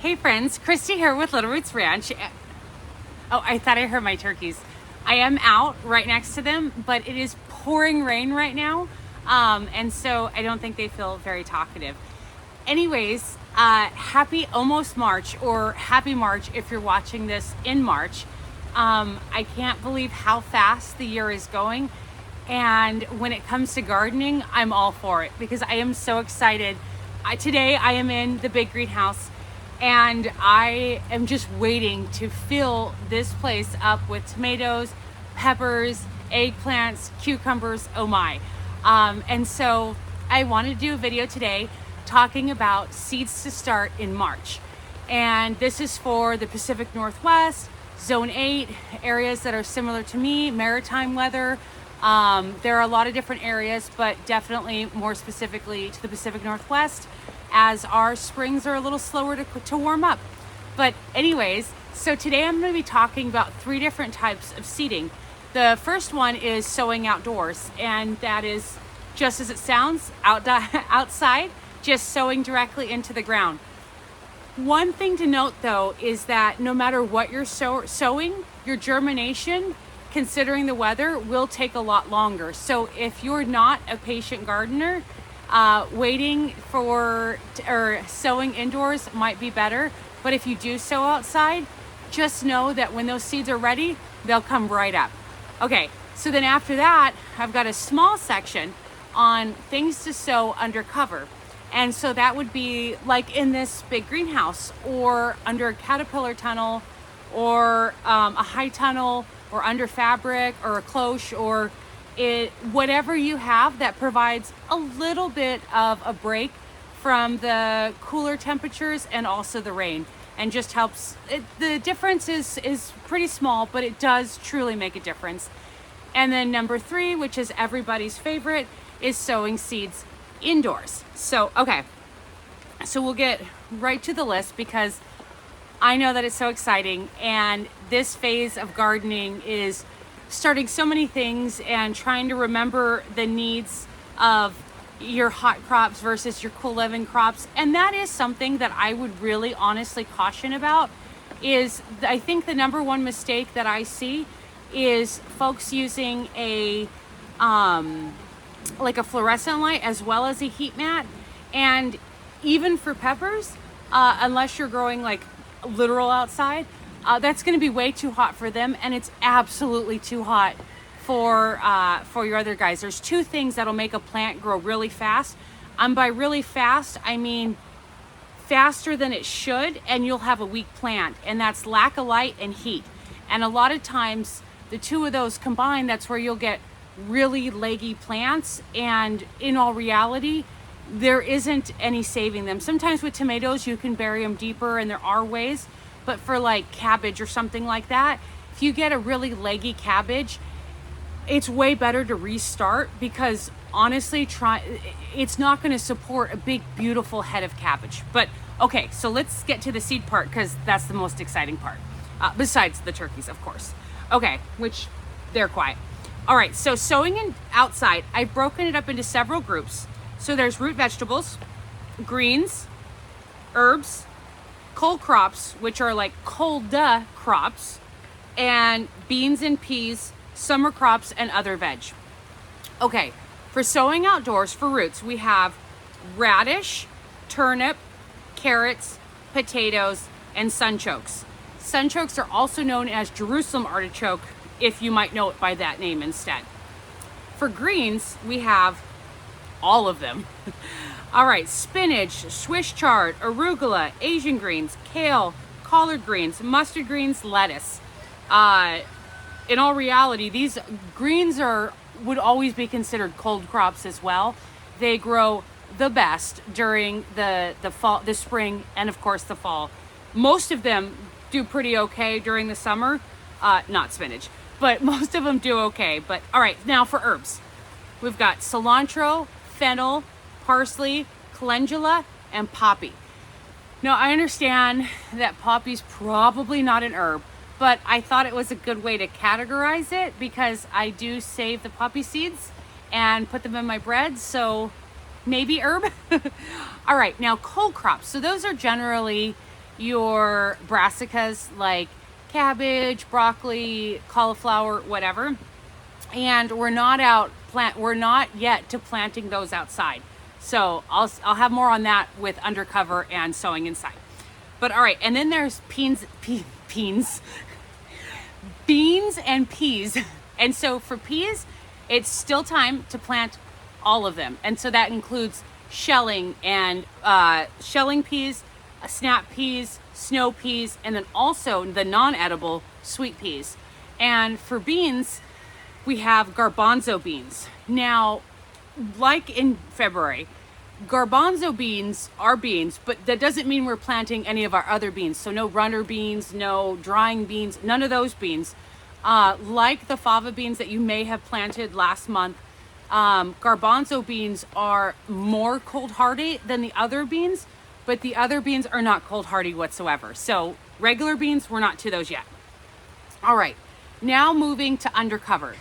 Hey friends, Christy here with Little Roots Ranch. Oh, I thought I heard my turkeys. I am out right next to them, but it is pouring rain right now. And so I don't think they feel very talkative. Anyways, happy almost March, or happy March if you're watching this in March. I can't believe how fast the year is going. And when it comes to gardening, I'm all for it because I am so excited. Today I am in the big greenhouse and I am just waiting to fill this place up with tomatoes, peppers, eggplants, cucumbers, oh my. And so I wanted to do a video today talking about seeds to start in March. And this is for the Pacific Northwest, Zone 8, areas that are similar to me, maritime weather. There are a lot of different areas, but definitely more specifically to the Pacific Northwest, as our springs are a little slower to warm up. But anyways, so today I'm going to be talking about 3 different types of seeding. The first one is sowing outdoors, and that is just as it sounds, outside, just sowing directly into the ground. One thing to note though is that no matter what you're sowing, your germination, considering the weather, will take a lot longer. So if you're not a patient gardener, waiting for or sowing indoors might be better. But if you do sow outside, just know that when those seeds are ready, they'll come right up. Okay, so then after that, I've got a small section on things to sow under cover. And so that would be like in this big greenhouse, or under a caterpillar tunnel, or a high tunnel, or under fabric, or a cloche, or whatever you have that provides a little bit of a break from the cooler temperatures and also the rain, and just helps. The difference is pretty small, but it does truly make a difference. And then number 3, which is everybody's favorite, is sowing seeds indoors. So, okay, so we'll get right to the list because I know that it's so exciting, and this phase of gardening is starting so many things and trying to remember the needs of your hot crops versus your cool living crops. And that is something that I would really honestly caution about. Is I think the number one mistake that I see is folks using a like a fluorescent light as well as a heat mat. And even for peppers, unless you're growing like literal outside, that's going to be way too hot for them, and it's absolutely too hot for your other guys. There's 2 things that'll make a plant grow really fast. By really fast, I mean faster than it should, and you'll have a weak plant, and that's lack of light and heat. And a lot of times, the 2 of those combined, that's where you'll get really leggy plants, and in all reality, there isn't any saving them. Sometimes with tomatoes, you can bury them deeper, and there are ways. But for like cabbage or something like that, if you get a really leggy cabbage, it's way better to restart, because honestly, it's not going to support a big, beautiful head of cabbage. But okay, so let's get to the seed part, because that's the most exciting part, besides the turkeys, of course. Okay, which they're quiet. All right, so sowing in outside, I've broken it up into several groups. So there's root vegetables, greens, herbs, cold crops, which are like cold crops, and beans and peas, summer crops, and other veg. Okay, for sowing outdoors for roots, we have radish, turnip, carrots, potatoes, and sunchokes. Sunchokes are also known as Jerusalem artichoke, if you might know it by that name instead. For greens, we have all of them. All right, spinach, Swiss chard, arugula, Asian greens, kale, collard greens, mustard greens, lettuce. In all reality, these greens would always be considered cold crops as well. They grow the best during the fall, the spring, and of course the fall. Most of them do pretty okay during the summer. Not spinach, but most of them do okay. But all right, now for herbs. We've got cilantro, fennel, parsley, calendula, and poppy. Now, I understand that poppy's probably not an herb, but I thought it was a good way to categorize it because I do save the poppy seeds and put them in my bread, so maybe herb. All right, now cold crops. So those are generally your brassicas like cabbage, broccoli, cauliflower, whatever. And we're not yet to planting those outside. So I'll have more on that with undercover and sowing inside. But all right, and then there's beans and peas. And so for peas, it's still time to plant all of them. And so that includes shelling and shelling peas, snap peas, snow peas, and then also the non-edible sweet peas. And for beans, we have garbanzo beans. Now, like in February, garbanzo beans are beans, but that doesn't mean we're planting any of our other beans. So no runner beans, no drying beans, none of those beans. Like the fava beans that you may have planted last month, garbanzo beans are more cold hardy than the other beans, but the other beans are not cold hardy whatsoever. So regular beans, we're not to those yet. All right, now moving to undercover.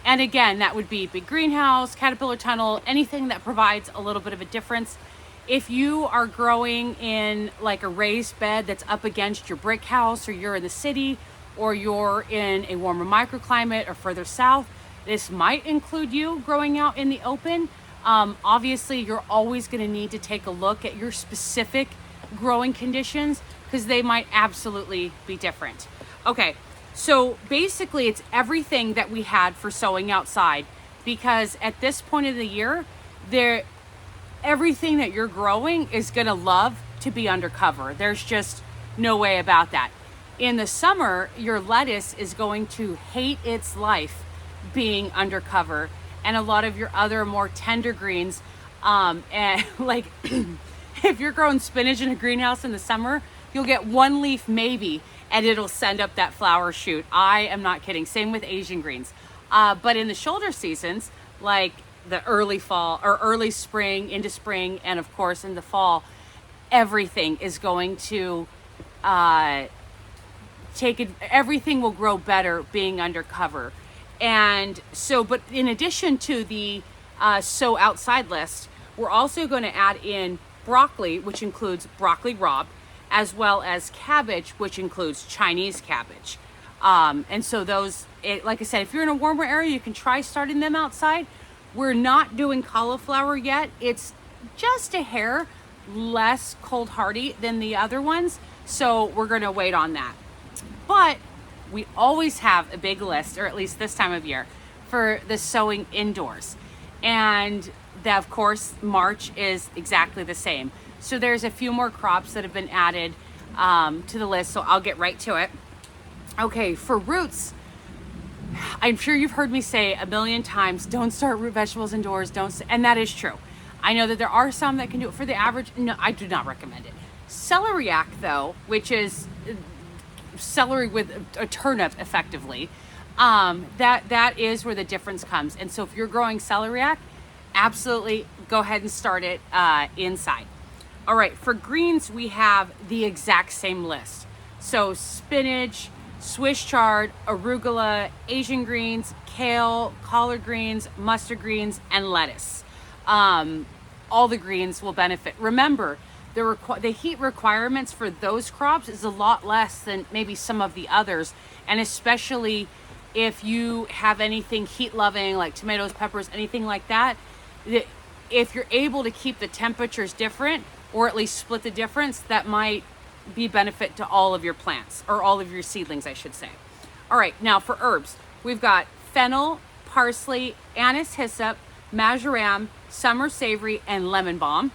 And again, that would be big greenhouse, caterpillar tunnel, anything that provides a little bit of a difference. If you are growing in like a raised bed that's up against your brick house, or you're in the city, or you're in a warmer microclimate or further south, this might include you growing out in the open. Obviously, you're always going to need to take a look at your specific growing conditions because they might absolutely be different. Okay. So basically it's everything that we had for sowing outside, because at this point of the year, everything that you're growing is going to love to be undercover. There's just no way about that. In the summer, your lettuce is going to hate its life being undercover, and a lot of your other more tender greens, and like if you're growing spinach in a greenhouse in the summer, you'll get one leaf maybe, and it'll send up that flower shoot. I am not kidding. Same with Asian greens. But in the shoulder seasons, like the early fall or early spring into spring, and of course in the fall, everything is going to everything will grow better being undercover. And so, but in addition to the sow outside list, we're also going to add in broccoli, which includes broccoli rabe, as well as cabbage, which includes Chinese cabbage. And so like I said, if you're in a warmer area, you can try starting them outside. We're not doing cauliflower yet. It's just a hair less cold hardy than the other ones. So we're going to wait on that. But we always have a big list, or at least this time of year, for the sowing indoors. And that, of course, March is exactly the same. So there's a few more crops that have been added to the list, so I'll get right to it. Okay, for roots, I'm sure you've heard me say a million times, don't start root vegetables indoors, and that is true. I know that there are some that can do it for the average. No, I do not recommend it. Celeriac, though, which is celery with a turnip effectively, that is where the difference comes. And so if you're growing celeriac, absolutely go ahead and start it inside. All right, for greens, we have the exact same list. So spinach, Swiss chard, arugula, Asian greens, kale, collard greens, mustard greens, and lettuce. All the greens will benefit. Remember, the heat requirements for those crops is a lot less than maybe some of the others. And especially if you have anything heat loving like tomatoes, peppers, anything like that, if you're able to keep the temperatures different, or at least split the difference, that might be benefit to all of your plants, or all of your seedlings, I should say. All right, now for herbs, we've got fennel, parsley, anise, hyssop, marjoram, summer savory, and lemon balm.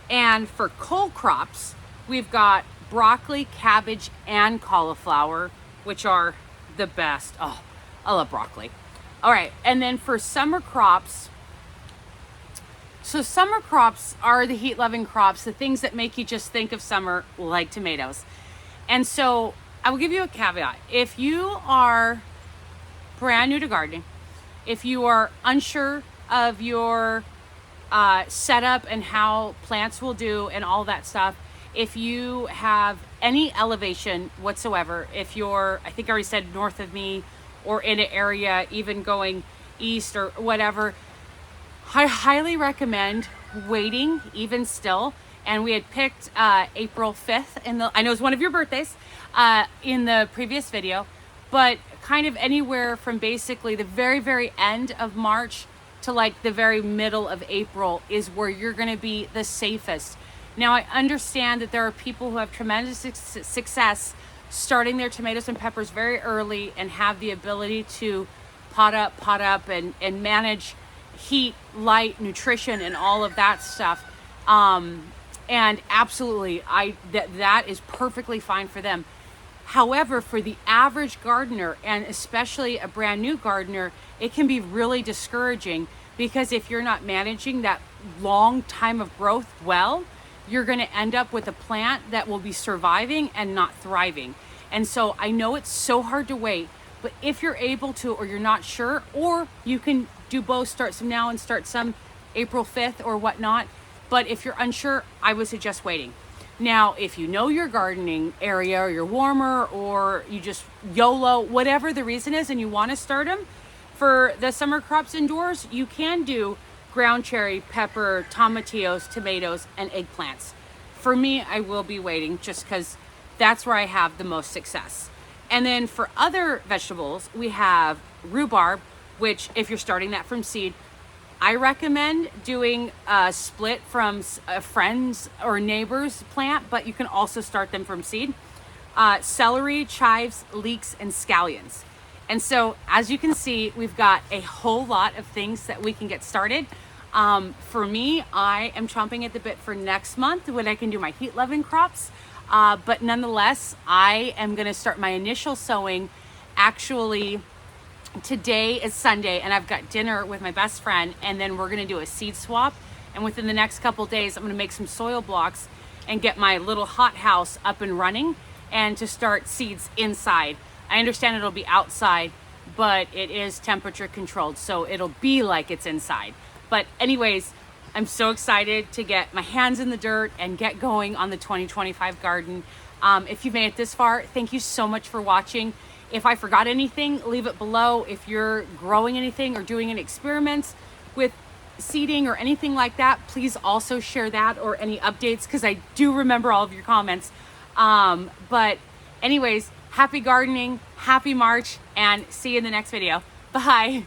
And for cole crops, we've got broccoli, cabbage, and cauliflower, which are the best. Oh, I love broccoli. All right, and then for summer crops, so summer crops are the heat-loving crops, the things that make you just think of summer, like tomatoes. And so I will give you a caveat. If you are brand new to gardening, if you are unsure of your setup and how plants will do and all that stuff, if you have any elevation whatsoever, if you're, I think I already said north of me, or in an area even going east or whatever, I highly recommend waiting even still and we had picked April 5th I know it's one of your birthdays in the previous video, but kind of anywhere from basically the very end of March to like the very middle of April is where you're going to be the safest. Now, I understand that there are people who have tremendous success starting their tomatoes and peppers very early and have the ability to pot up and manage heat, light, nutrition, and all of that stuff. And absolutely, that is perfectly fine for them. However, for the average gardener, and especially a brand new gardener, it can be really discouraging, because if you're not managing that long time of growth well, you're going to end up with a plant that will be surviving and not thriving. And so I know it's so hard to wait, but if you're able to, or you're not sure, or you can do both, start some now and start some April 5th or whatnot. But if you're unsure, I would suggest waiting. Now, if you know your gardening area, or you're warmer, or you just YOLO, whatever the reason is, and you want to start them for the summer crops indoors, you can do ground cherry, pepper, tomatillos, tomatoes, and eggplants. For me, I will be waiting just because that's where I have the most success. And then for other vegetables, we have rhubarb, which if you're starting that from seed, I recommend doing a split from a friend's or neighbor's plant, but you can also start them from seed. Celery, chives, leeks, and scallions. And so, as you can see, we've got a whole lot of things that we can get started. For me, I am chomping at the bit for next month when I can do my heat-loving crops. But nonetheless, I am going to start my initial sowing. Actually, today is Sunday, and I've got dinner with my best friend, and then we're going to do a seed swap. And within the next couple days, I'm going to make some soil blocks and get my little hot house up and running, and to start seeds inside. I understand it'll be outside, but it is temperature controlled, so it'll be like it's inside. But anyways, I'm so excited to get my hands in the dirt and get going on the 2025 garden. If you've made it this far, thank you so much for watching. If I forgot anything, leave it below. If you're growing anything or doing any experiments with seeding or anything like that, please also share that, or any updates, because I do remember all of your comments. But anyways, happy gardening, happy March, and see you in the next video. Bye.